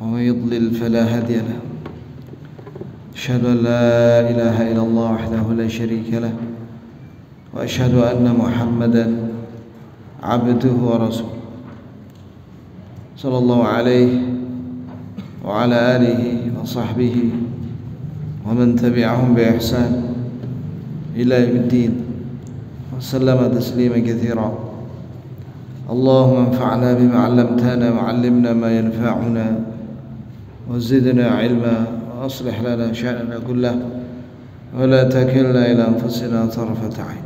ومن يضلل فلا هادي له. أشهد أن لا إله إلا الله وحده لا شريك له، وأشهد أن محمدا عبده ورسوله صلى الله عليه وعلى آله وصحبه ومن تبعهم بإحسان إلى يوم الدين وسلم تسليما كثيرا. اللهم انفعنا بما علمتنا وعلمنا ما ينفعنا وزدنا علما وأصلح لنا شأننا كله ولا تكلنا إلى أنفسنا طرفة عين.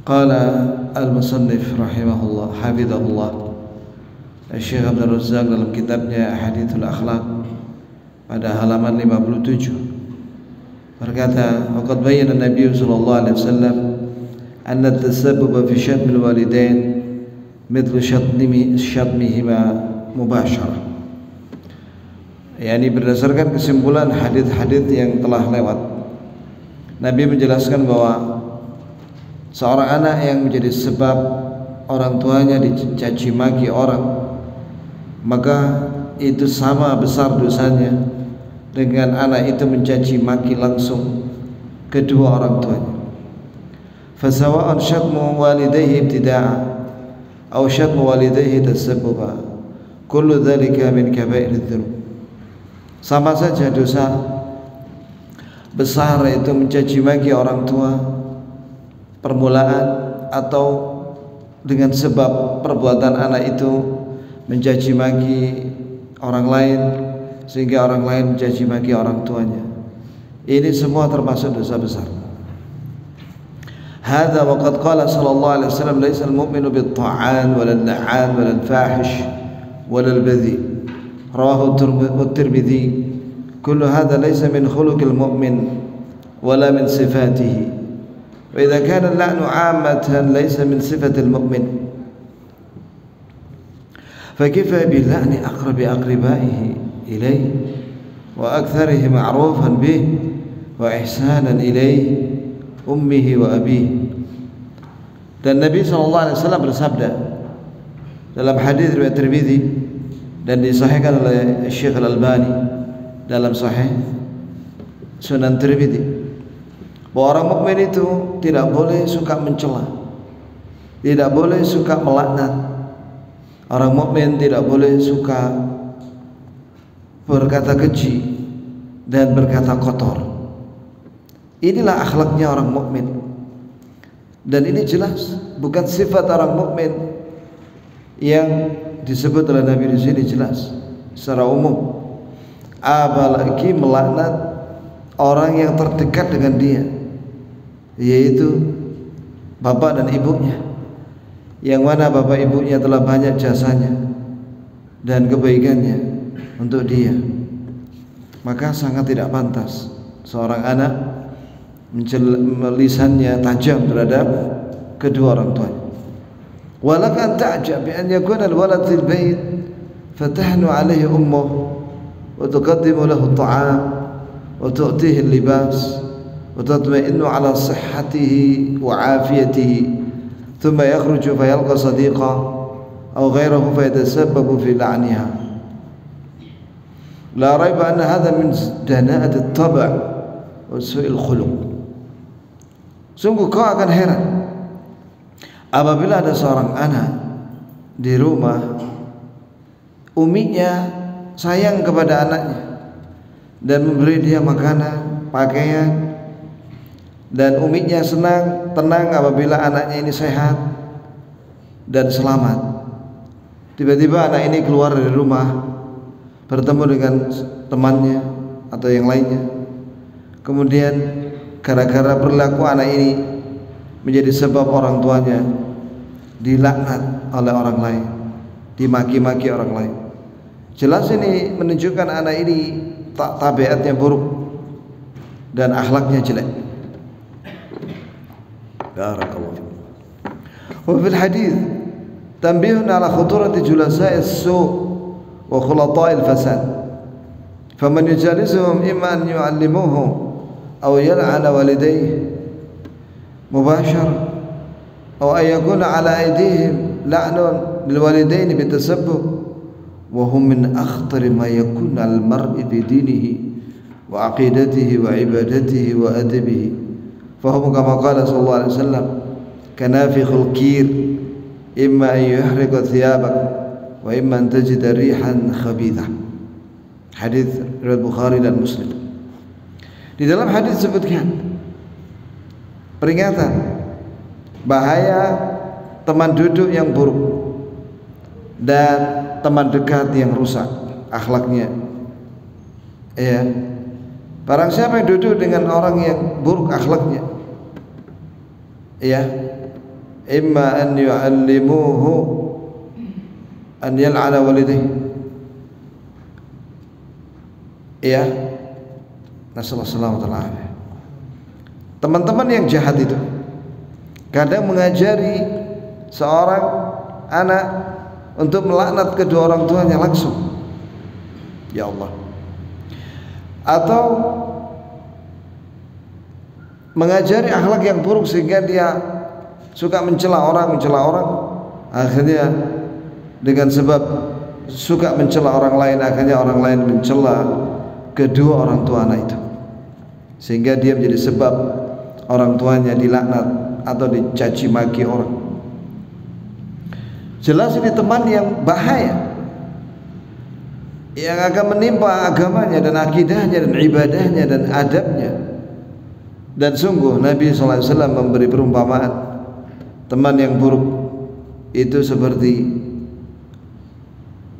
قال المصنف رحمه الله حفظه الله Syekh Abdul Razzaq dalam kitabnya Ahadithul Akhlaq pada halaman 57 berkata, waqad bayyana Nabi sallallahu alaihi wasallam anna at-tasabbub fi syatm al-walidain mithlu syatmihima mubashara. Yani berdasarkan kesimpulan hadis-hadis yang telah lewat, Nabi menjelaskan bahwa seorang anak yang menjadi sebab orang tuanya dicaci maki orang, maka itu sama besar dosanya dengan anak itu mencaci maki langsung kedua orang tuanya. Fasawa'an syatmu walidayhi ibtida'a atau syatmu walidayhi tasabbuba, kullu dhalika min kaba'irudz dzunub. Sama saja dosa besar itu mencaci maki orang tua permulaan atau dengan sebab perbuatan anak itu mencaci maki orang lain sehingga orang lain mencaci maki orang tuanya. Ini semua termasuk dosa besar. Hadza wa qad qala sallallahu alaihi wasallam laisa al-mu'minu bit-ta'an wala al-la'an wala al-fahish wala al-badhi. Rawahu at-Tirmidzi. Kullu hadha laysa min khuluqil mu'min wala min sifatihi. Wa idza kana al-la'nu 'ammatan laysa min sifatil mu'min. فكيف باللعن أقرب أقربائه إليه وأكثره معروفا به وإحسانا إليه أمه وأبيه. Dan Nabi SAW bersabda dalam hadis riwayat Tirmidzi dan disahihkan oleh Syekh Al-Albani dalam Sahih Sunan Tirmidzi, bahwa orang mukmin itu tidak boleh suka mencela, tidak boleh suka melaknat. Orang mukmin tidak boleh suka berkata keji dan berkata kotor. Inilah akhlaknya orang mukmin. Dan ini jelas bukan sifat orang mukmin yang disebut oleh Nabi di sini, jelas secara umum. Apalagi melaknat orang yang terdekat dengan dia, yaitu bapak dan ibunya, yang mana bapak ibunya telah banyak jasanya dan kebaikannya untuk dia. Maka sangat tidak pantas seorang anak lisannya tajam terhadap kedua orang tuanya. Walaka an ta'jab bi an yakuna al-walad fil bait fatahnu alayhi ummuhu wa tuqaddimu lahu at-ta'am wa tu'tihi al-libas wa tatma'innu ala sihhatihi wa 'afiyatihi. ثم يخرج فيلقى صديقا أو غيره فيتسبب في لعنها. لا ريب أن هذا من دناءة الطبع وسوء الخلق. Sungguh kau akan heran apabila ada seorang anak di rumah, uminya sayang kepada anaknya dan memberi dia makanan, pakaian, dan uminya tenang apabila anaknya ini sehat dan selamat. Tiba-tiba anak ini keluar dari rumah, bertemu dengan temannya atau yang lainnya, kemudian gara-gara perilaku anak ini menjadi sebab orang tuanya dilaknat oleh orang lain, dimaki-maki orang lain. Jelas ini menunjukkan anak ini tabiatnya buruk dan akhlaknya jelek. Barakallahu fiik. Wa fil hadits tanbihun ala khuturati julasa'i as-su' wa khulata'i al-fasad. Faman yujalisuhum imma an yu'allimuhu aw yal'ana walidayhi mubashara aw ayakuna ala aydihim la'nun lil walidaini bitasabbub wa hum min akhtari ma yakun al mar'i fi dinihi wa aqidatihi wa ibadatihi wa adabihi fahum kama qala sallallahu alaihi wasallam kanafikhul kir imma an yuhriqa thiyabak wa imma an tajida rihan khabithah. Hadis riwayat Bukhari dan Muslim. Di dalam hadis disebutkan peringatan bahaya teman duduk yang buruk dan teman dekat yang rusak akhlaknya. Ya. Barang siapa yang duduk dengan orang yang buruk akhlaknya, ya, imma an yu'allimuhu an yal'ana walidayhi. Ya, nasallallahu alaihi wasallam. Teman-teman yang jahat itu kadang mengajari seorang anak untuk melaknat kedua orang tuanya langsung. Ya Allah. Atau mengajari akhlak yang buruk sehingga dia suka mencela orang, akhirnya dengan sebab suka mencela orang lain, akhirnya orang lain mencela kedua orang tua anak itu, sehingga dia menjadi sebab orang tuanya dilaknat atau dicaci maki orang. Jelas ini teman yang bahaya, yang akan menimpa agamanya dan akidahnya dan ibadahnya dan adabnya. Dan sungguh Nabi SAW memberi perumpamaan teman yang buruk itu seperti,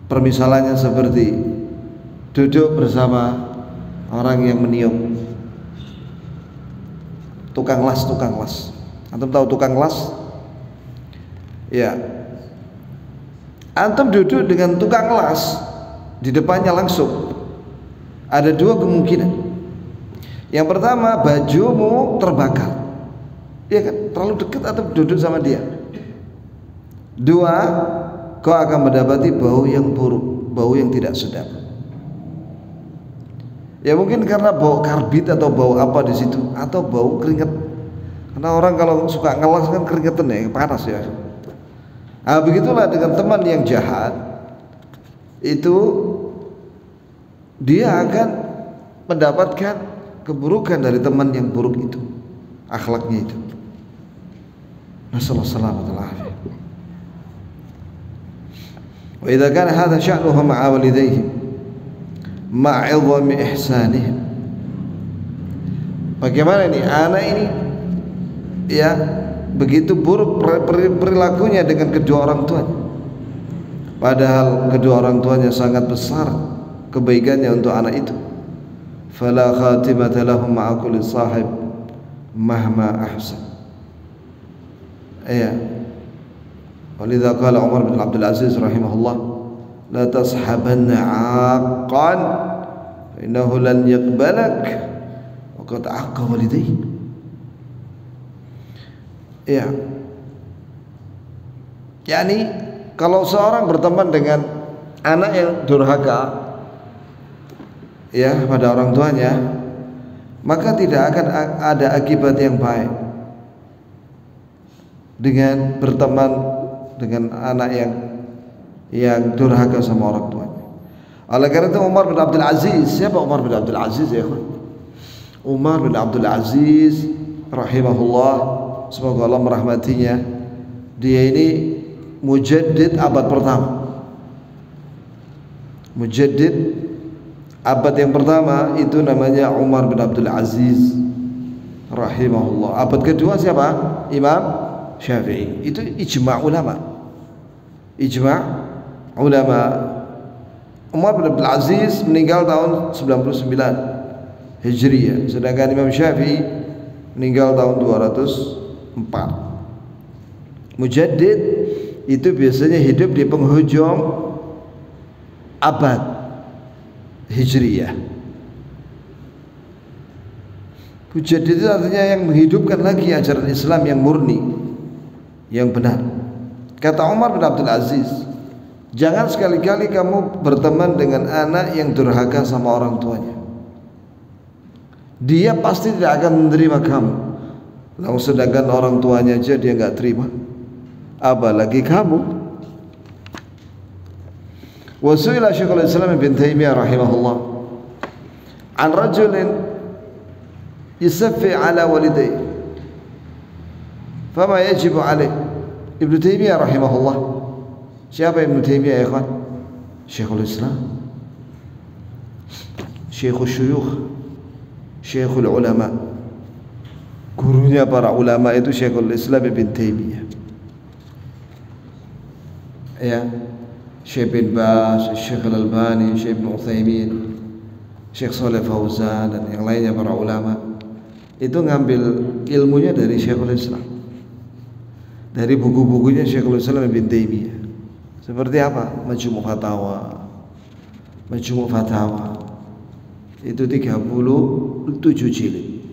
permisalannya seperti duduk bersama orang yang meniup, tukang las. Antum tahu tukang las? Ya. Antum duduk dengan tukang las di depannya langsung, ada dua kemungkinan. Yang pertama, bajumu terbakar, ya kan, terlalu dekat atau duduk sama dia. Dua, kau akan mendapati bau yang buruk, bau yang tidak sedap. Ya mungkin karena bau karbit atau bau apa di situ, atau bau keringat. Karena orang kalau suka ngelas kan keringetan ya, panas ya. Nah, begitulah dengan teman yang jahat. Itu dia akan mendapatkan keburukan dari teman yang buruk itu, akhlaknya itu. Nasallallahu alaihi wasallam. Wa idza kana hadha sya'nuhu ma'a walidayhi ma'idhami ihsanihim. Bagaimana ini anak ini ya begitu buruk perilakunya dengan kedua orang tuanya, padahal kedua orang tuanya sangat besar kebaikannya untuk anak itu. Fala khatimata lahum ma'a kulli sahib mahma ahsan. Ya. Walidha qala Umar bin Abdul Aziz rahimahullah, la tashabanna 'aqqan fa innahu lan yaqbalak wa qad 'aqqa walidayk. Ya. Yani kalau seorang berteman dengan anak yang durhaka ya pada orang tuanya, maka tidak akan ada akibat yang baik dengan berteman dengan anak yang durhaka sama orang tuanya. Oleh karena itu Umar bin Abdul Aziz, siapa Umar bin Abdul Aziz ya ikhwan? Umar bin Abdul Aziz rahimahullah, semoga Allah merahmatinya. Dia ini mujaddid abad pertama. Mujaddid abad yang pertama itu namanya Umar bin Abdul Aziz rahimahullah. Abad kedua siapa? Imam Syafi'i. Itu ijma' ulama. Ijma' ulama. Umar bin Abdul Aziz meninggal tahun 99 Hijriah, sedangkan Imam Syafi'i meninggal tahun 204. Mujaddid itu biasanya hidup di penghujung abad Hijriah. Mujaddid itu artinya yang menghidupkan lagi ajaran Islam yang murni, yang benar. Kata Umar bin Abdul Aziz, jangan sekali-kali kamu berteman dengan anak yang durhaka sama orang tuanya. Dia pasti tidak akan menerima kamu Langsung sedangkan orang tuanya aja dia nggak terima, apalagi kamu. Wa su'ila Syekhul Islam Ibn Taimiyah rahimahullah an rajulin yusaffi ala walidayhi fama yajibu alaih. Ibn Taimiyah rahimahullah. Siapa Ibn Taimiyah ya ikhwan? Syekhul Islam, Syekhul Syuyukh, Syekhul Ulama, gurunya para ulama itu Syekhul Islam Ibn Taimiyah. Ya, Syekh bin Baz, Syekh Al-Albani, Syekh Ibn Utsaimin, Syekh Shalih Fauzan dan yang lainnya para ulama itu ngambil ilmunya dari Syekhul Islam, dari buku-bukunya Syekhul Islam Ibn Taimiyah. Seperti apa? Majmu' Fatawa itu 37 jilid.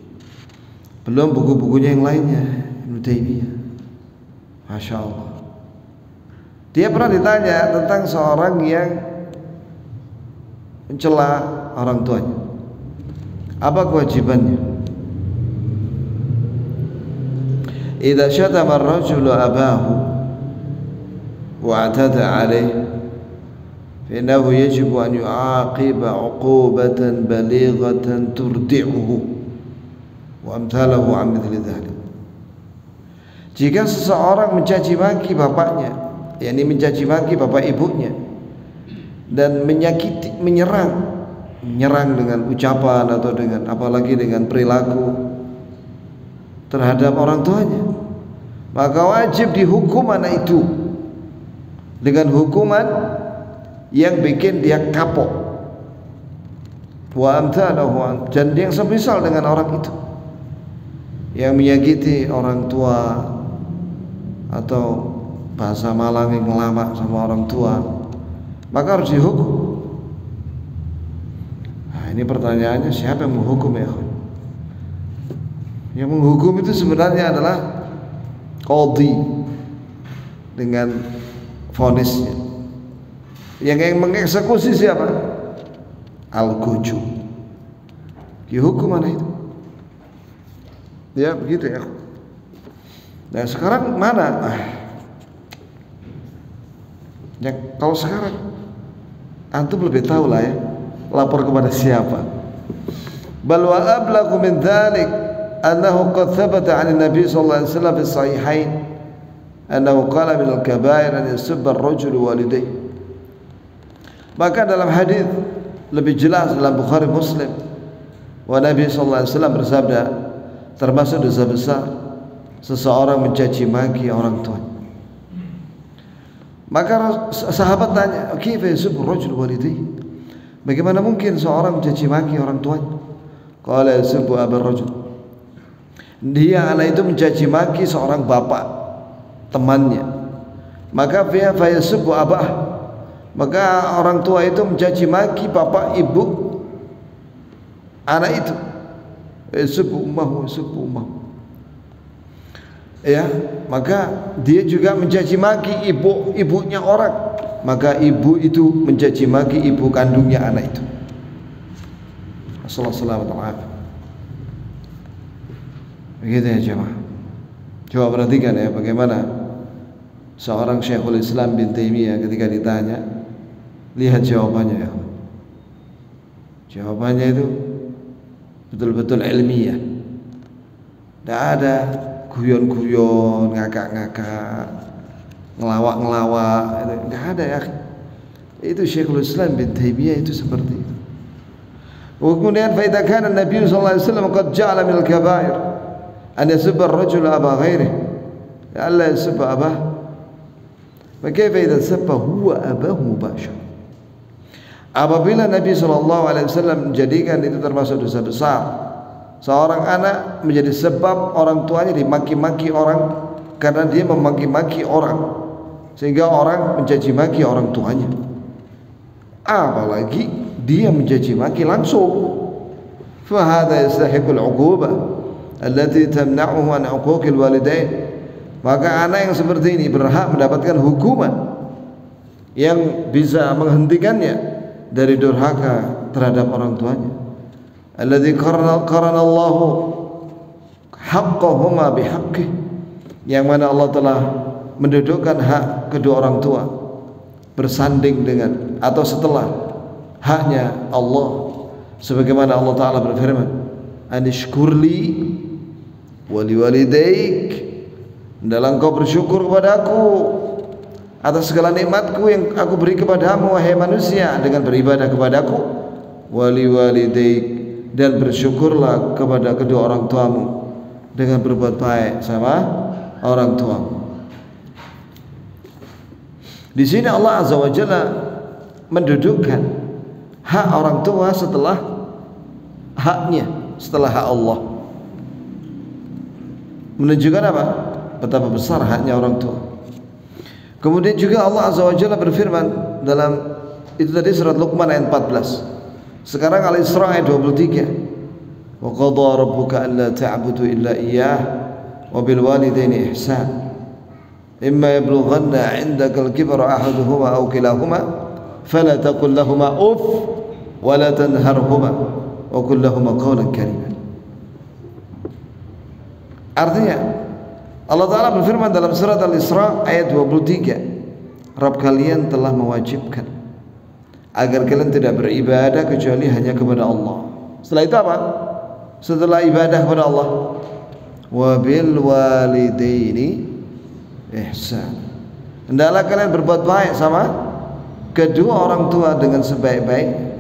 Belum buku-bukunya yang lainnya Ibn Taimiyah. Masya Allah. Dia pernah ditanya tentang seorang yang mencela orang tuanya. Apa kewajibannya? Idza syatama ar-rajulu abahu wa atada alayhi fa innahu yajibu an yu'aqiba 'uqubatan balighatan turdi'uhu wa amthalahu 'an mithli dhalik. Jika seseorang mencaci maki bapaknya, yakni mencaci maki bapak ibunya dan menyakiti, menyerang dengan ucapan atau dengan apalagi dengan perilaku terhadap orang tuanya, maka wajib dihukum anak itu dengan hukuman yang bikin dia kapok. Wa amthalahu, dan yang semisal dengan orang itu yang menyakiti orang tua atau bahasa Malang yang ngelama sama orang tua, maka harus dihukum. Nah, ini pertanyaannya, siapa yang menghukum ya? Yang menghukum itu sebenarnya adalah qadhi dengan vonisnya. Yang mengeksekusi siapa? Al-Quju. Dihukum mana itu? Ya begitu ya. Nah sekarang mana? Ya, kalau sekarang antum lebih tahu lah ya, lapor kepada siapa. Bal wa ablaghu min dzalik annahu qad thabata 'an Nabi sallallahu alaihi wasallam fi sahihain annahu qala min al-kaba'ir an yasubba ar-rajulu walidayhi. Maka dalam hadis lebih jelas dalam Bukhari Muslim, wa Nabi sallallahu alaihi wasallam bersabda, termasuk dosa besar seseorang mencaci maki orang tuanya. Maka sahabat tanya, "Kaifa yasubbu ar-rajulu walidayhi?" Bagaimana mungkin seorang mencaci maki orang tuanya? Qala yasubbu abar rajul. Dia anak itu mencaci maki seorang bapak temannya. Maka fa yasubbu abah. Maka orang tua itu mencaci maki bapak ibu anak itu. Yasubbu ummahu, yasubbu ummahu. Ya, maka dia juga mencaci maki ibunya orang, maka ibu itu mencaci maki ibu kandungnya anak itu. Assalamualaikum. Begitu ya jemaah. Coba perhatikan ya bagaimana seorang Syekhul Islam bin Taimiyah ketika ditanya, lihat jawabannya ya. Jawabannya itu betul-betul ilmiah. Tidak ada guyon-guyon, ngakak-ngakak, ngelawak-ngelawak, enggak ada ya. Itu Syekhul Islam bin Taimiyah itu seperti itu. Kemudian fa idza kana Nabi sallallahu alaihi wasallam qad ja'ala min al-kaba'ir an yasubba ar-rajul aba ghairihi, ya Allah yasubba abah. Fa kaifa idza sabba huwa abahu mubashir. Apabila Nabi sallallahu alaihi wasallam menjadikan itu termasuk dosa besar, seorang anak menjadi sebab orang tuanya dimaki-maki orang karena dia memaki-maki orang, sehingga orang mencaci maki orang tuanya. Apalagi dia mencaci maki langsung. Fa hadza yastahiqul 'uqubah allati tamna'uhu an 'uquqil walidain. Maka anak yang seperti ini berhak mendapatkan hukuman yang bisa menghentikannya dari durhaka terhadap orang tuanya. Alladzi qarana Allahu haqqahuma bihaqqih, yang mana Allah telah mendudukkan hak kedua orang tua bersanding dengan atau setelah haknya Allah, sebagaimana Allah Ta'ala berfirman, anishkurli wali walidaik, hendaklah engkau bersyukur kepadaku atas segala nikmatku yang aku beri kepadamu wahai manusia, dengan beribadah kepadaku, wali walidaik, dan bersyukurlah kepada kedua orang tuamu dengan berbuat baik sama orang tuamu. Di sini Allah Azza wa Jalla mendudukkan hak orang tua setelah haknya, setelah hak Allah. Menunjukkan apa? Betapa besar haknya orang tua. Kemudian juga Allah Azza wa Jalla berfirman dalam itu tadi surat Luqman ayat 14. Sekarang Al-Isra ayat 23. Wa qadha rabbuka alla ta'budu illa iyyah wa bil walidaini ihsan. Imma yablughanna 'indaka al-kibra ahaduhuma aw kilahuma fala taqul lahumā uff wa la tanharhumā wa qul lahumā qawlan karīmā. Artinya Allah Ta'ala berfirman dalam surat Al-Isra ayat 23, Rabb kalian telah mewajibkan agar kalian tidak beribadah kecuali hanya kepada Allah. Setelah itu apa? Setelah ibadah kepada Allah, wa bil walidaini ihsan, hendaklah kalian berbuat baik sama kedua orang tua dengan sebaik-baiknya.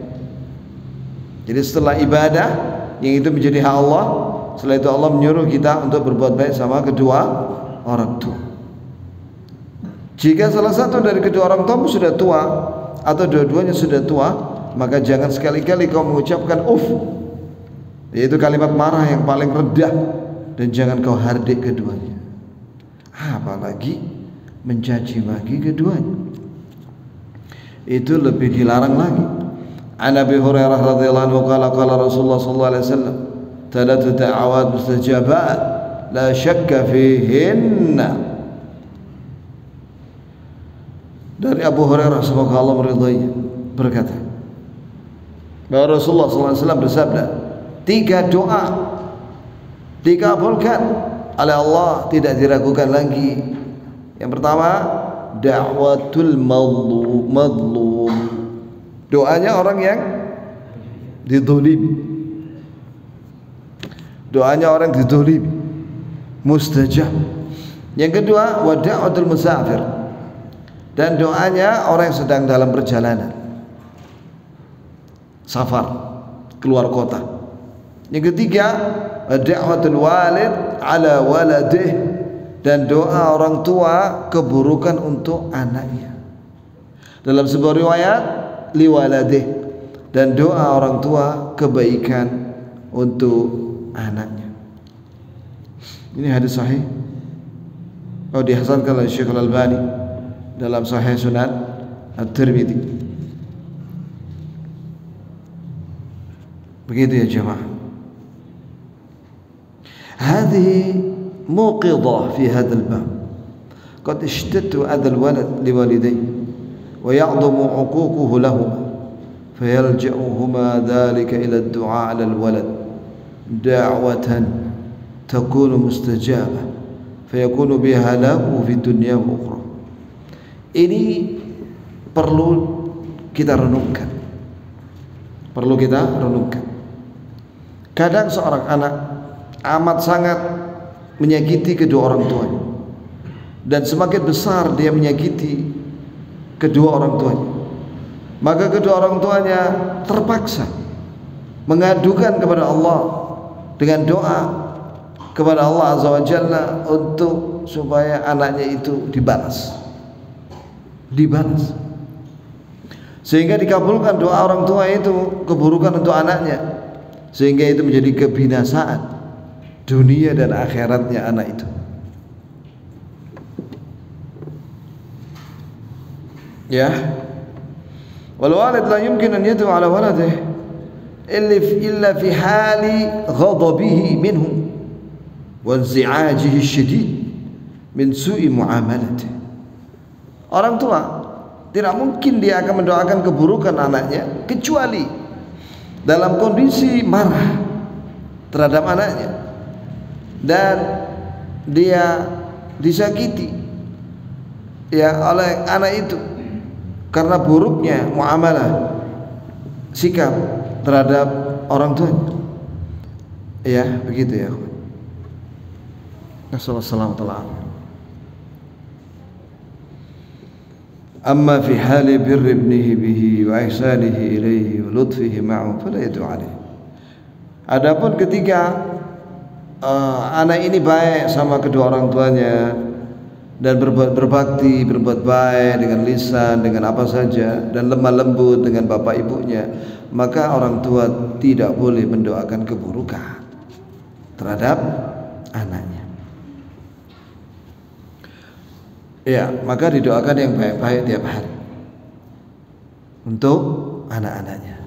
Jadi setelah ibadah yang itu menjadi hak Allah, setelah itu Allah menyuruh kita untuk berbuat baik sama kedua orang tua. Jika salah satu dari kedua orang tuamu sudah tua atau dua-duanya sudah tua, maka jangan sekali-kali kau mengucapkan uff, yaitu kalimat marah yang paling rendah, dan jangan kau hardik keduanya, apalagi mencaci maki keduanya. Itu lebih dilarang lagi. An Abi Hurairah radhiyallahu anhu qala qala Rasulullah sallallahu alaihi wasallam, thalathu da'awat mustajabat la syakka fihinna. Dari Abu Hurairah, semoga Allah meridainya, berkata bahwa Rasulullah SAW bersabda, 3 doa dikabulkan oleh Allah, tidak diragukan lagi. Yang pertama, da'watul madlum, doanya orang yang dizalimi, doanya orang dizalimi, mustajab. Yang kedua, wa da'watul musafir, dan doanya orang yang sedang dalam perjalanan, safar, keluar kota. Yang ketiga, da'watul walid ala waladih, dan doa orang tua keburukan untuk anaknya. Dalam sebuah riwayat, liwaladih, dan doa orang tua kebaikan untuk anaknya. Ini hadis sahih. Dihasankan oleh Syekh Al-Albani dalam Sahih Sunan At-Tirmidzi. Begitu ya jemaah. Hadhihi موقظة في هذا الباب قد اشتد أذى الولد لوالديه ويعظم عقوقه لهما فيلجأهما ذلك إلى الدعاء على الولد دعوة تكون مستجابة فيكون بها هلاكه في الدنيا وأخرى. Ini perlu kita renungkan, perlu kita renungkan. Kadang seorang anak amat sangat menyakiti kedua orang tuanya, dan semakin besar dia menyakiti kedua orang tuanya, maka kedua orang tuanya terpaksa mengadukan kepada Allah dengan doa kepada Allah Azza wa Jalla untuk supaya anaknya itu dibalas, sehingga dikabulkan doa orang tua itu keburukan untuk anaknya, sehingga itu menjadi kebinasaan dunia dan akhiratnya anak itu. Ya, wal walid la yumkin an yad'u ala waladihi illa fi hali ghadabihi minhu wa inzi'ajihi ash-shadid min su'i muamalatihi. Orang tua tidak mungkin dia akan mendoakan keburukan anaknya kecuali dalam kondisi marah terhadap anaknya dan dia disakiti ya oleh anak itu karena buruknya muamalah sikap terhadap orang tuanya. Ya, begitu ya. Nasallallahu alaihi. Amma fi hali birri ibnihi bihi wa ihsanihi ilaihi wa lutfihi ma'ahu fala yadu alaihi. Adapun ketika anak ini baik sama kedua orang tuanya dan berbakti, berbuat baik dengan lisan, dengan apa saja, dan lemah lembut dengan bapak ibunya, maka orang tua tidak boleh mendoakan keburukan terhadap anaknya. Ya, maka didoakan yang baik-baik tiap hari untuk anak-anaknya.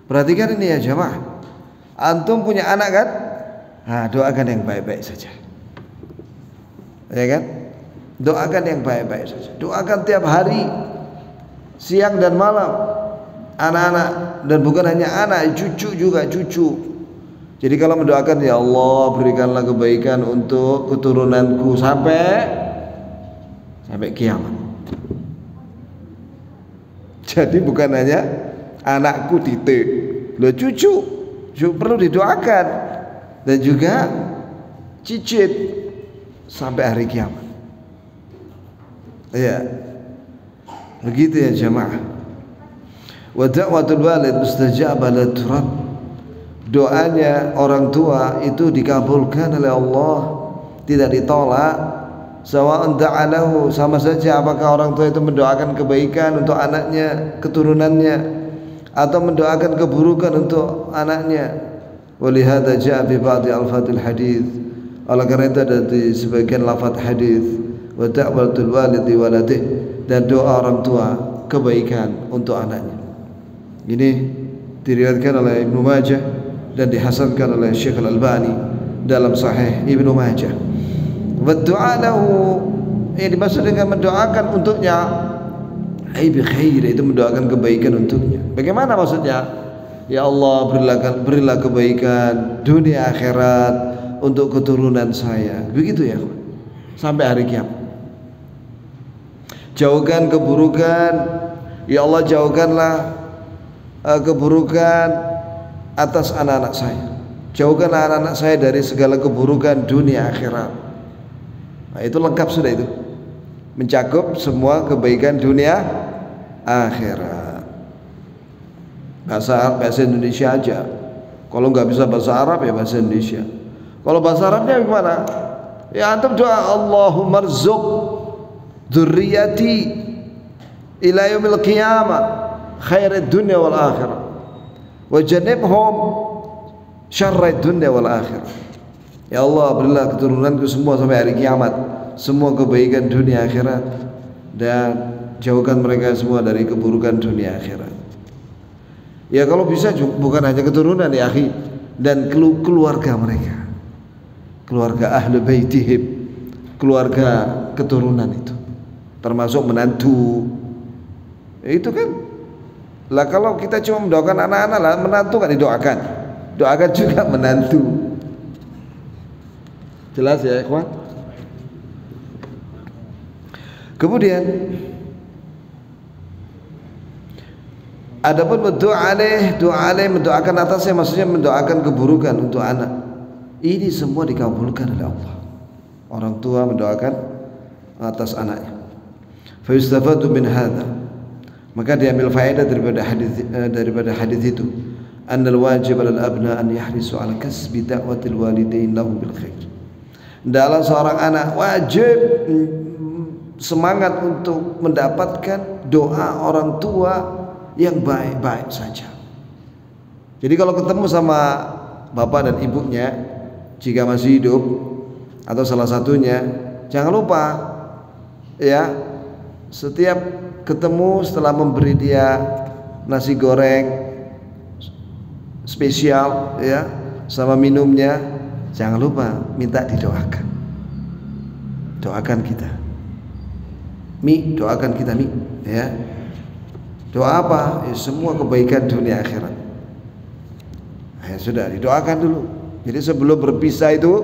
Perhatikan ini ya jamaah. Antum punya anak kan? Nah, doakan yang baik-baik saja. Ya kan? Doakan yang baik-baik saja. Doakan tiap hari, siang dan malam, anak-anak, dan bukan hanya anak, cucu juga, cucu. Jadi kalau mendoakan, ya Allah berikanlah kebaikan untuk keturunanku sampai kiamat. Jadi bukan hanya anakku titik, lo cucu perlu didoakan, dan juga cicit sampai hari kiamat. Ya, begitu ya jamaah. Wa da'watul walid mustajabah la turad. Doanya orang tua itu dikabulkan oleh Allah, tidak ditolak. Sawa'un da'alahu, sama saja apakah orang tua itu mendoakan kebaikan untuk anaknya, keturunannya, atau mendoakan keburukan untuk anaknya. Walihada ja'a bi ba'di alfatil hadis. Oleh karena itu ada di sebagian lafaz hadis, wa da'watul walidi waladih, dan doa orang tua kebaikan untuk anaknya. Ini diriwayatkan oleh Ibnu Majah dan dihasankan oleh Syekh Al-Albani dalam Sahih Ibnu Majah. Wa du'a lahu, yang dimaksud dengan mendoakan untuknya ai bi khair, itu mendoakan kebaikan untuknya. Bagaimana maksudnya? Ya Allah, berilah kebaikan dunia akhirat untuk keturunan saya. Begitu ya, sampai hari kiamat. Jauhkan keburukan, ya Allah jauhkanlah keburukan atas anak-anak saya. Jauhkanlah anak-anak saya dari segala keburukan dunia akhirat. Nah, itu lengkap sudah, itu mencakup semua kebaikan dunia akhirat. Bahasa Indonesia aja. Kalau nggak bisa bahasa Arab ya bahasa Indonesia. Kalau bahasa Arabnya gimana? Ya antum doa, Allahumma rzuq dzurriyyati ila yaumil qiyamah khairid dunya wal akhirah wa jannibhum syarrid dunya wal akhirah. Ya Allah, berilah keturunanku semua sampai hari kiamat semua kebaikan dunia akhirat, dan jauhkan mereka semua dari keburukan dunia akhirat. Ya kalau bisa bukan hanya keturunan ya akhi, dan keluarga mereka, keluarga ahli baitihim, keluarga keturunan itu, termasuk menantu. Itu kan lah, kalau kita cuma mendoakan anak-anak lah, menantu kan didoakan, doakan juga menantu. Jelas ya ikhwan? Kemudian adapun doa alaih mendoakan atasnya, maksudnya mendoakan keburukan untuk anak. Ini semua dikabulkan oleh Allah. Orang tua mendoakan atas anaknya. Fa yustafadu min hadza, maka diambil faedah daripada hadis itu, annal wajib 'alal abna an yahrisu 'ala kasbi da'watil walidain lahum bil khair. Dalam seorang anak wajib semangat untuk mendapatkan doa orang tua yang baik-baik saja. Jadi kalau ketemu sama bapak dan ibunya, jika masih hidup atau salah satunya, jangan lupa ya, setiap ketemu setelah memberi dia nasi goreng spesial ya sama minumnya, jangan lupa minta didoakan. Doakan kita, Mi, doakan kita Mi, ya. Doa apa? Ya, semua kebaikan dunia akhirat. Ya sudah, didoakan dulu. Jadi sebelum berpisah itu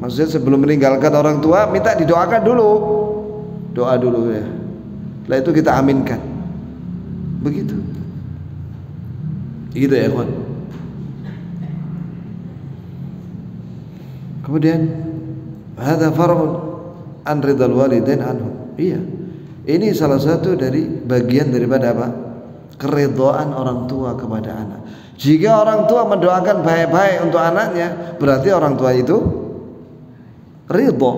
Maksudnya sebelum meninggalkan orang tua minta didoakan dulu, doa dulu ya. Setelah itu kita aminkan. Begitu. Gitu ya kawan. Kemudian hadza far'un an ridal walidain anhu. Iya. Ini salah satu dari bagian daripada apa? Keridhaan orang tua kepada anak. Jika orang tua mendoakan baik-baik untuk anaknya, berarti orang tua itu ridho.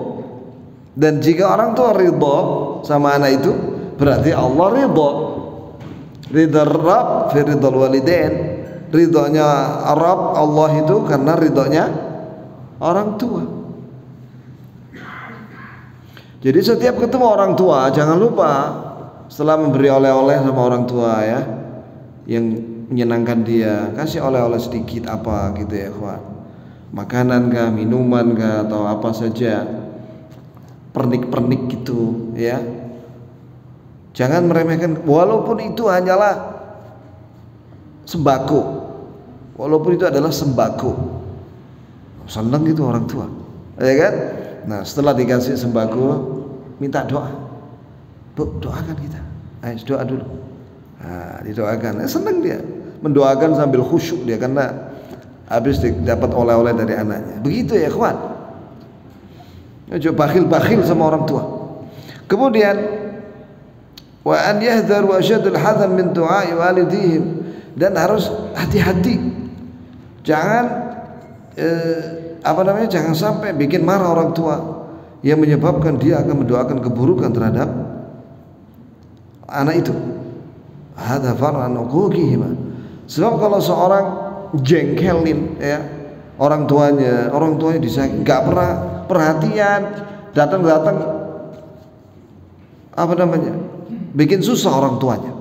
Dan jika orang tua ridho sama anak itu, berarti Allah ridho. Ridha Rabb fi ridhal walidain. Ridhonya Rabb Allah itu karena ridhonya orang tua. Jadi setiap ketemu orang tua jangan lupa setelah memberi oleh-oleh sama orang tua ya, yang menyenangkan dia, kasih oleh-oleh sedikit apa gitu ya kawan. Makanan kah, minuman kah, atau apa saja, pernik-pernik gitu ya. Jangan meremehkan, walaupun itu hanyalah sembako, walaupun itu adalah sembako, senang itu orang tua, ya kan? Nah setelah dikasih sembako, minta doa, Bu, doakan kita, ayo doa dulu. Nah, didoakan, senang dia, mendoakan sambil khusyuk dia karena habis dapat oleh-oleh dari anaknya. Begitu ya kawan. Jangan bakhil-bakhil sama orang tua. Kemudian wa an yahdharu asyadul hadar min du'a'i walidihim, dan harus hati-hati. Jangan jangan sampai bikin marah orang tua yang menyebabkan dia akan mendoakan keburukan terhadap anak itu. Hadza far'an uquqihima. Sebab kalau seorang jengkelin ya orang tuanya disakiti, nggak pernah perhatian, datang bikin susah orang tuanya,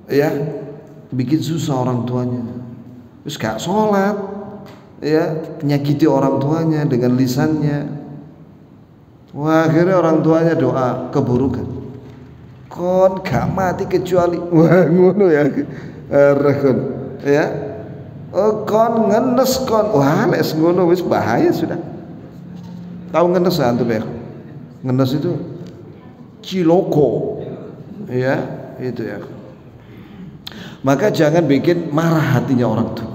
ya, bikin susah orang tuanya, terus gak sholat, ya, menyakiti orang tuanya dengan lisannya. Wah, akhirnya orang tuanya doa keburukan, kon gak mati kecuali, wah ngono ya, rekon, ya, oh kon ngenes kon, wah les ngono wis bahaya sudah. Tahu ngenes antum ya? Ngenes itu ciloko, ya itu ya. Maka jangan bikin marah hatinya orang tua,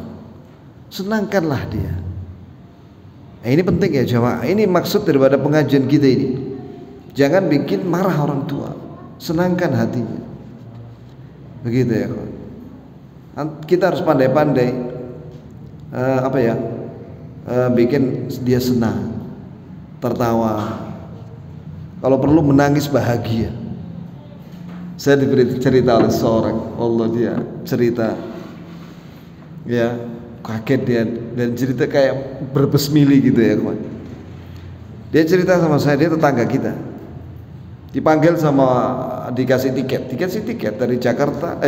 senangkanlah dia. Nah, ini penting ya jamaah. Ini maksud daripada pengajian kita ini. Jangan bikin marah orang tua, senangkan hatinya. Begitu ya kawan. Kita harus pandai-pandai bikin dia senang, tertawa. Kalau perlu menangis bahagia. Saya diberi cerita oleh seorang, Allah dia cerita, ya kaget dia dan cerita kayak berbesmili gitu ya kawan. Dia cerita sama saya, dia tetangga kita, dipanggil sama dikasih tiket dari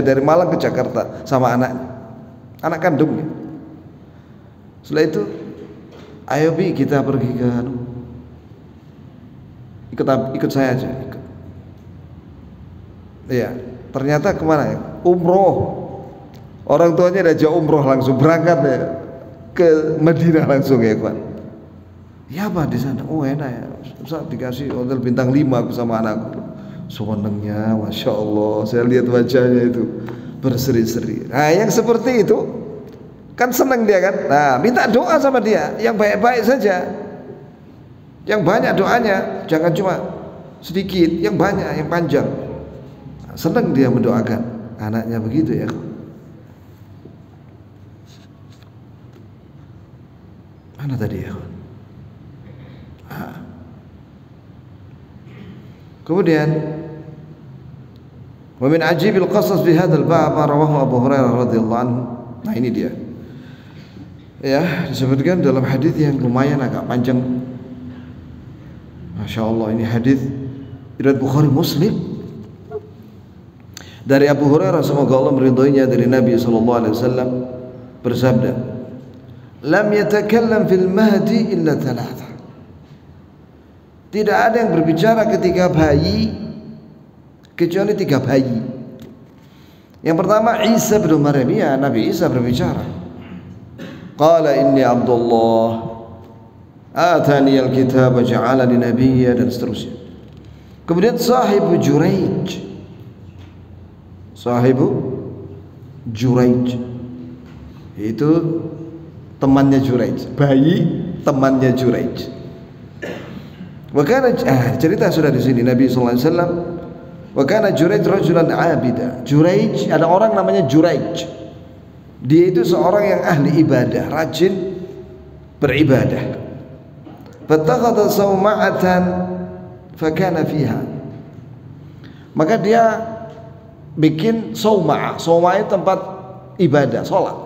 dari Malang ke Jakarta sama anak kandungnya. Setelah itu, ayo Bi kita pergi ke ikut saya aja. Iya, ternyata kemana ya? Umroh. Orang tuanya udah jauh umroh langsung berangkat ya ke Madinah langsung ya kawan. Ya apa di sana? Oh enak ya. Saat dikasih hotel bintang 5 aku sama anakku. Senengnya, masya Allah. Saya lihat wajahnya itu berseri-seri. Nah yang seperti itu kan seneng dia kan. Nah minta doa sama dia yang baik-baik saja, yang banyak doanya, jangan cuma sedikit, yang banyak, yang panjang. Senang dia mendoakan anaknya begitu ya. Mana tadi ya? Kemudian wa min ajibil qasas fi hadzal bab rawahu Abu Hurairah radhiyallahu anhu. Nah ini dia. Ya, disebutkan dalam hadis yang lumayan agak panjang. Masya Allah, ini hadis riwayat Bukhari Muslim. Dari Abu Hurairah, semoga Allah meridhoinya, dari Nabi SAW bersabda, lam yatakallam fil mahdi illa thalatha. Tidak ada yang berbicara ketika bayi kecuali 3 bayi. Yang pertama Isa bin Maryam, ya Nabi Isa berbicara. Qala inni Abdullah. atani al-kitab wa ja'alani nabiyya, dan seterusnya. Kemudian sahibu Juraij itu temannya Juraij, bayi temannya Juraij. Wakana cerita sudah di sini Nabi sallallahu alaihi wasallam. Wakana Juraij rajulan abida. Juraij, ada orang namanya Juraij. Dia itu seorang yang ahli ibadah, rajin beribadah. Fattakhadha sawma'atan fakana fiha. Maka dia bikin sawma'ah. Sawma'ah itu tempat ibadah, sholat,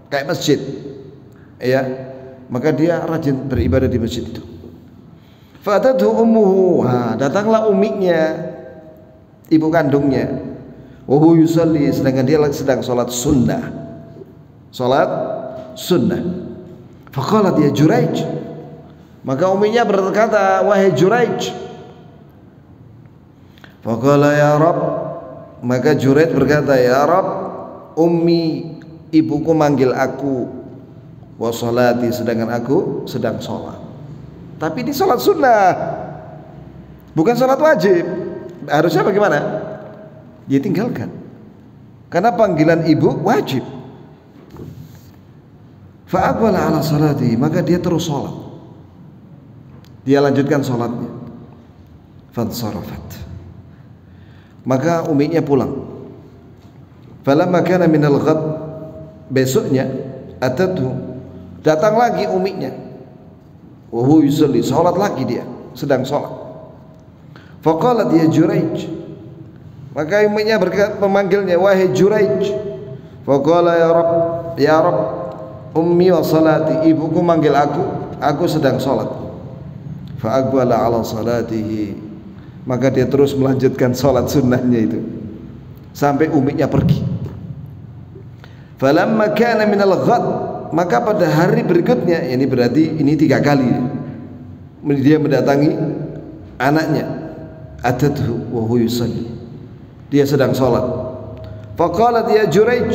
kayak masjid, ya. Maka dia rajin beribadah di masjid itu. Fatadhu ummuhu, datanglah umiknya, ibu kandungnya. Wa huwa yusalli, sedangkan dia sedang sholat sunnah. Faqalat ya Juraij, maka umiknya berkata, wahai Juraij. Faqala ya Rabb, maka Juraij berkata, ya Rabb, ummi, ibuku manggil aku, wa sholati, sedangkan aku sedang sholat. Tapi ini sholat sunnah, bukan sholat wajib. Harusnya bagaimana? Dia tinggalkan, karena panggilan ibu wajib. Fa'aqbala ala sholati, maka dia terus sholat. Dia lanjutkan sholatnya. Fansarafat, maka umiknya pulang. Falamma kana minal ghad, besoknya atatu, datang lagi umiknya. Wa huwa yusalli, salat lagi dia, sedang salat. Faqalat ya Juraij, maka umiknya memanggilnya, wahai Juraij. Faqala ya Rabb, ummi wa salati, ibuku manggil aku sedang salat. Fa aqbala ala salatihi, maka dia terus melanjutkan salat sunnahnya itu sampai umiknya pergi. Falamma kana minal ghad, maka pada hari berikutnya, ini berarti ini 3 kali dia mendatangi anaknya. Atathu wa huwa yusalli, dia sedang sholat. Faqalat ya Juraij,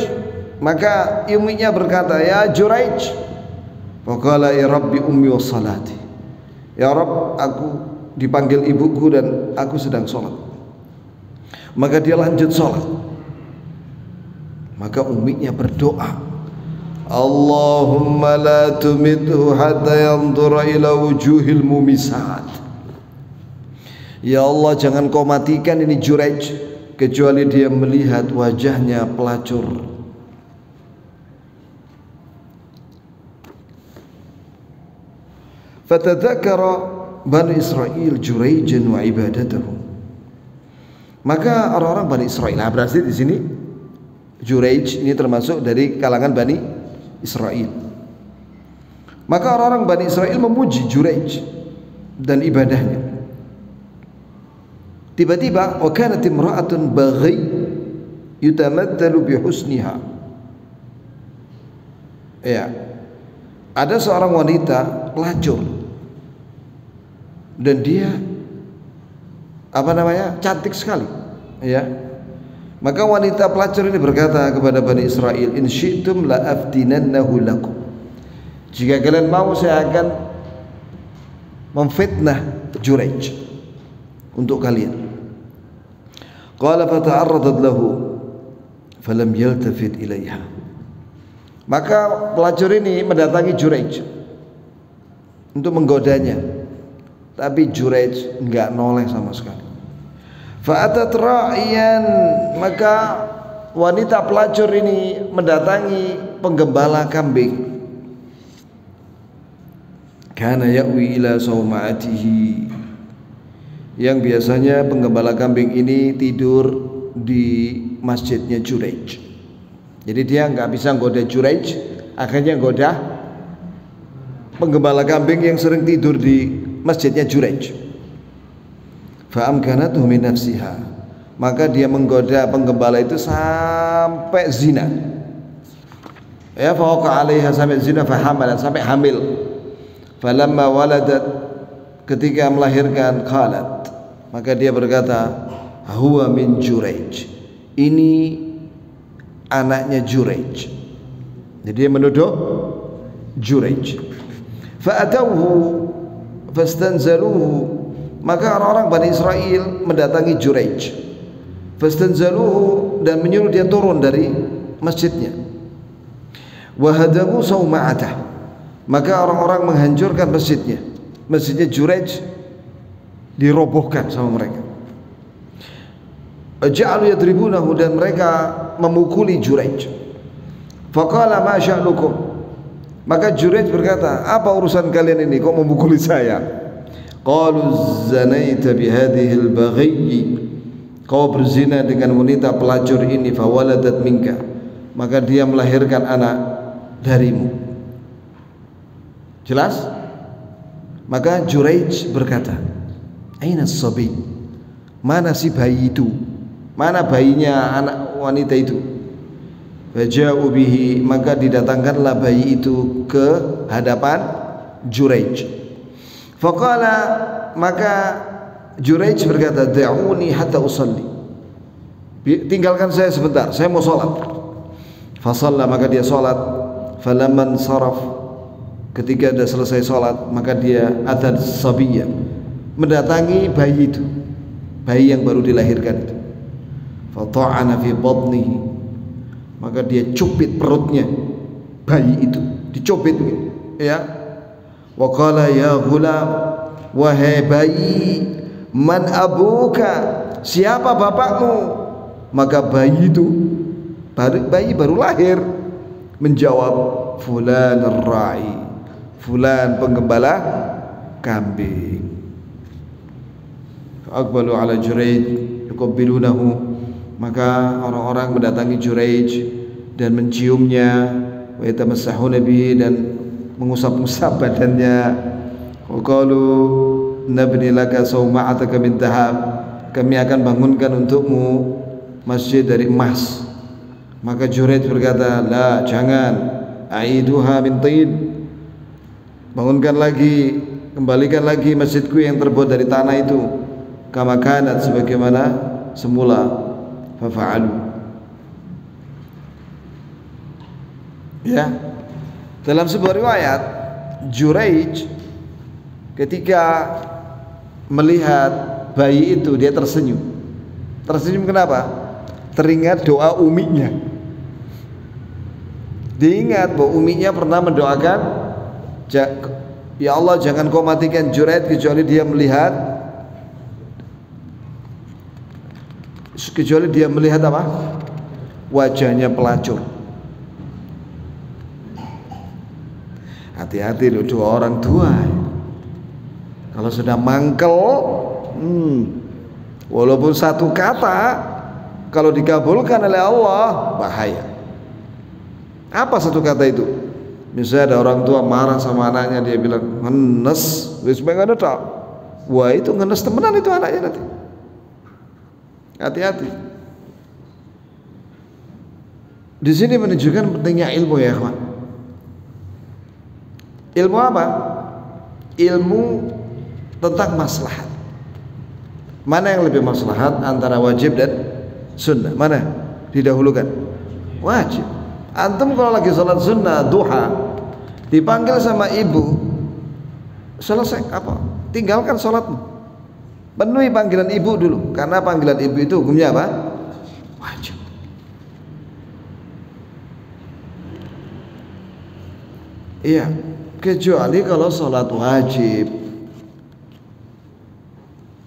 maka umiknya berkata, ya Juraij. Faqala ya Rabbi ummi wa salati, ya Rabb, aku dipanggil ibuku dan aku sedang sholat. Maka dia lanjut sholat. Maka umiknya berdoa, Allahumma la tumithu hatta yanzura ila wujuhil mumisat. Ya Allah, jangan kau matikan ini Juraij kecuali dia melihat wajahnya pelacur. Fatadzakara Bani Israil Juraijan wa ibadatahu. Maka orang-orang Bani Israil, berarti di sini Juraij ini termasuk dari kalangan Bani Israil. Maka orang-orang Bani Israil memuji Juraij dan ibadahnya. Tiba-tiba wa kanat imra'atun baghi yutamaddalu bi husniha. Ya. Ada seorang wanita pelacur dan dia cantik sekali, ya. Maka wanita pelacur ini berkata kepada Bani Israil, in syi'tum la aftinannahu lakum. Jika kalian mau, saya akan memfitnah Juraij untuk kalian. Qala fata'arradat lahu falam yaltafit ilaiha. Maka pelacur ini mendatangi Juraij untuk menggodanya, tapi Juraij enggak noleh sama sekali. Fa'atat ra'iyan, maka wanita pelacur ini mendatangi penggembala kambing. Kana ya'wi ila sawma'atihi, yang biasanya penggembala kambing ini tidur di masjidnya Juraij. Jadi dia nggak bisa goda Juraij, akhirnya goda penggembala kambing yang sering tidur di masjidnya Juraij. Fa'amkanatuhu min nafsiha, maka dia menggoda penggembala itu sampai zina. Ya, fawaqa 'alaiha, sampai zina, fahamalat, sampai hamil. Falamma waladat, ketika melahirkan, qalat, maka dia berkata, huwa min Juraij, ini anaknya Juraij. Jadi dia menuduh Juraij. Fa'atauhu, fastanzaluhu, maka orang-orang Bani Israel mendatangi Juraij, fastanzaluhu, dan menyuruh dia turun dari masjidnya. Wahadamu sauma'atah, maka orang-orang menghancurkan masjidnya. Masjidnya Juraij dirobohkan sama mereka. Ja'alu yadribunahu, dan mereka memukuli Juraij. Faqala ma sya'nukum, maka Juraij berkata, apa urusan kalian ini, kok memukuli saya? Qalu zanaita bihadhil baghiyyi, kau berzina dengan wanita pelacur ini, fawaladat minka, maka dia melahirkan anak darimu. Jelas? Maka Juraij berkata, aina sabi, mana si bayi itu, mana bayinya anak wanita itu? Faja'u bihi, maka didatangkanlah bayi itu ke hadapan Juraij. Faqala, maka Juraij berkata, da'uni hatta usalli, tinggalkan saya sebentar, saya mau sholat. Fasalla, maka dia sholat. Falamman saraf, ketika dia selesai sholat, maka dia atad sabiyya, mendatangi bayi itu, bayi yang baru dilahirkan itu. Fata'ana fi batnihi, maka dia cubit perutnya bayi itu, dicubit ya. Wa qala ya ghulam, wahai bayi, man abuka, siapa bapakmu? Maka bayi itu, bayi baru lahir, menjawab, fulan ar-ra'i, fulan penggembala kambing. Aqbalu ala Juraij yuqabbilunahu, maka orang-orang mendatangi Juraij dan menciumnya, wa yatamassahuna bihi, dan mengusap-usap badannya. Wa qalu nabni laka sauma'ataka min dhahab, kami akan bangunkan untukmu masjid dari emas. Maka Juraij berkata, la, jangan, aiduha min tin, bangunkan lagi, kembalikan lagi masjidku yang terbuat dari tanah itu, kama kanat, sebagaimana semula. Fafa'alu, ya. Dalam sebuah riwayat, Juraij ketika melihat bayi itu, dia tersenyum. Tersenyum kenapa? Teringat doa uminya. Diingat bahwa uminya pernah mendoakan, ya Allah, jangan kau matikan Juraij kecuali dia melihat apa? Wajahnya pelacur. Hati-hati loh doa orang tua. Kalau sudah mangkel, walaupun satu kata, kalau dikabulkan oleh Allah, bahaya. Apa satu kata itu? Misalnya ada orang tua marah sama anaknya, dia bilang ngenes, wis pengen ada. Wah, itu ngenes temenan itu anaknya nanti. Hati-hati. Di sini menunjukkan pentingnya ilmu, ya kawan. Ilmu apa? Ilmu tentang maslahat. Mana yang lebih maslahat antara wajib dan sunnah? Mana didahulukan? Wajib. Antum kalau lagi sholat sunnah duha, dipanggil sama ibu, selesai apa? Tinggalkan sholatmu, penuhi panggilan ibu dulu, karena panggilan ibu itu hukumnya apa? Wajib. Iya, kecuali kalau sholat wajib,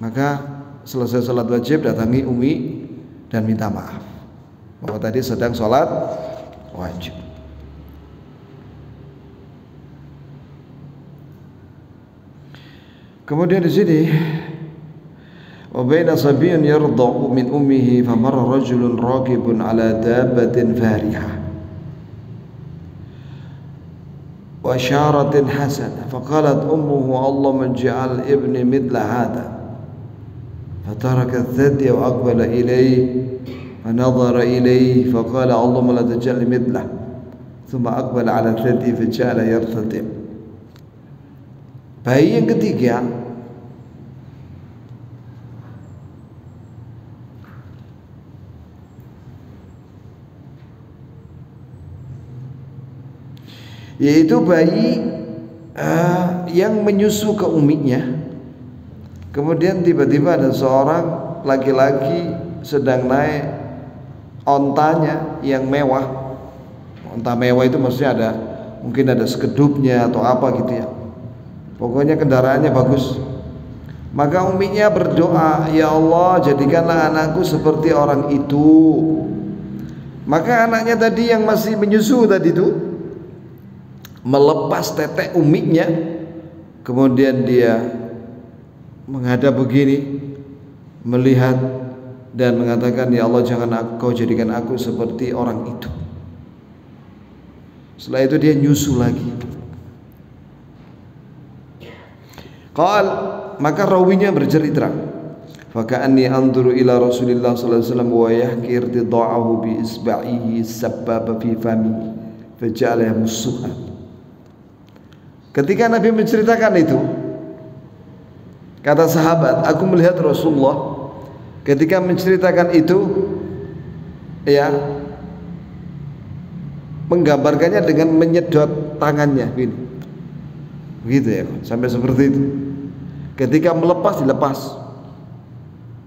maka selesai sholat wajib datangi umi dan minta maaf bahwa tadi sedang sholat wajib. Kemudian di sini, wa baina sabiyyun yarda'u min ummihi famarra rajulun raqibun ala dabbatin farihah wa syaratin hasanah faqalat ummuhu Allahumma ij'al ibni mithla hadha fataraka ath-thadya wa aqbala ilayhi fanadhara ilayhi faqala Allahumma la taj'al mithlah thumma aqbala ala ath-thadya faja'ala yartadi'. Bayi yang ketiga yaitu bayi yang menyusu ke uminya. Kemudian tiba-tiba ada seorang laki-laki sedang naik ontanya yang mewah. Onta mewah itu maksudnya ada, mungkin ada sekedupnya atau apa gitu ya. Pokoknya kendaraannya bagus. Maka uminya berdoa, ya Allah jadikanlah anakku seperti orang itu. Maka anaknya tadi yang masih menyusu tadi itu melepas tetek uminya, kemudian dia menghadap begini, melihat dan mengatakan, ya Allah jangan kau jadikan aku seperti orang itu. Setelah itu dia nyusu lagi. Maka rawinya bercerita, faka'anni anzuru ila Rasulillah sallallahu alaihi wasallam wa yahki irtida'ahu bi isba'ihi sabbaba fi fami faja'ala yamussuha. Ketika Nabi menceritakan itu, kata sahabat, aku melihat Rasulullah ketika menceritakan itu ya menggambarkannya dengan menyedot tangannya gini. Begitu ya, sampai seperti itu. Ketika melepas dilepas,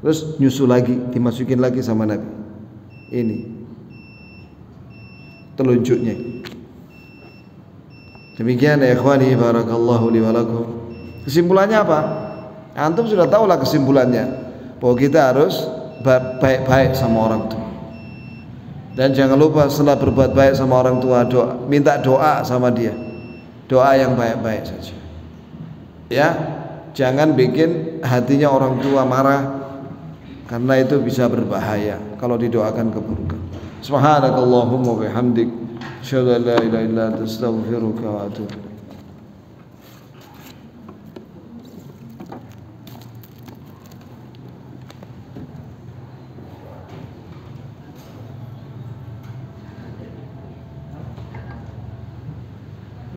terus nyusul lagi, dimasukin lagi sama Nabi. Ini telunjuknya. Demikian ya ikhwani, barakallahu li wa lakum. Kesimpulannya apa? Antum sudah tahu lah kesimpulannya, bahwa kita harus baik-baik sama orang tua. Dan jangan lupa setelah berbuat baik sama orang tua, minta doa sama dia. Doa yang baik-baik saja. Ya, jangan bikin hatinya orang tua marah, karena itu bisa berbahaya kalau didoakan keburukan. Subhanakallahumma wa bihamdik, asyhadu an la ilaha illa anta, astaghfiruka wa atubu ilaik.